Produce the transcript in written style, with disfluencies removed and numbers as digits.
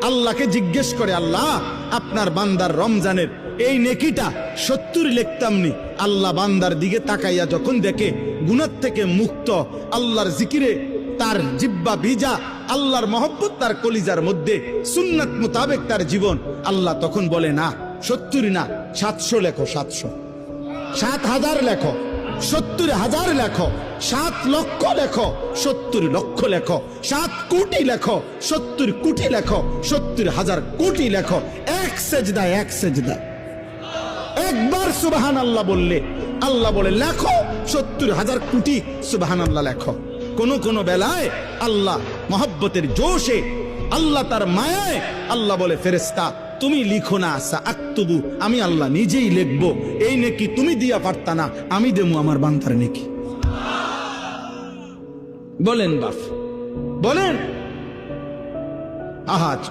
আল্লাহকে জিজ্ঞেস করে, আল্লাহ আপনার বান্দার রমজানের এই নেকিটা 70 লিখতামনি। আল্লাহ বান্দার দিকে তাকাইয়া যখন দেখে গুনাহ থেকে মুক্ত, আল্লাহর জিকিরে তার জিহ্বা ভিজা, আল্লাহর মহব্বত তার কলিজার মধ্যে, সুন্নাত মোতাবেক তার জীবন, আল্লাহ তখন বলে না 70 না 700 লেখো, 700, 7,000 লেখো, 70,000 লেখো, 7 লক্ষ লেখো, 70 লক্ষ লেখো, 7 কোটি লেখো, 70 কোটি লেখো, 70,000 কোটি লেখো। এক সেজদায়, এক সেজদায় একবার সুবহানাল্লাহ বললে আল্লাহ বলে লেখো 70,000 কোটি সুবহানাল্লাহ লেখো। কোন কোন বেলায় আল্লাহ মহব্বতের জোশে, আল্লাহ তার মায়ায়, আল্লাহ বলে ফেরেশতা তুমি লিখো না, সাআকতুবু, আমি আল্লাহ নিজেই লিখবো। এই নেকি তুমি দিয়া পারতা না, আমি দেবো আমার বান্দার নেকি। বলেন বাপ, বলেন। আহাজ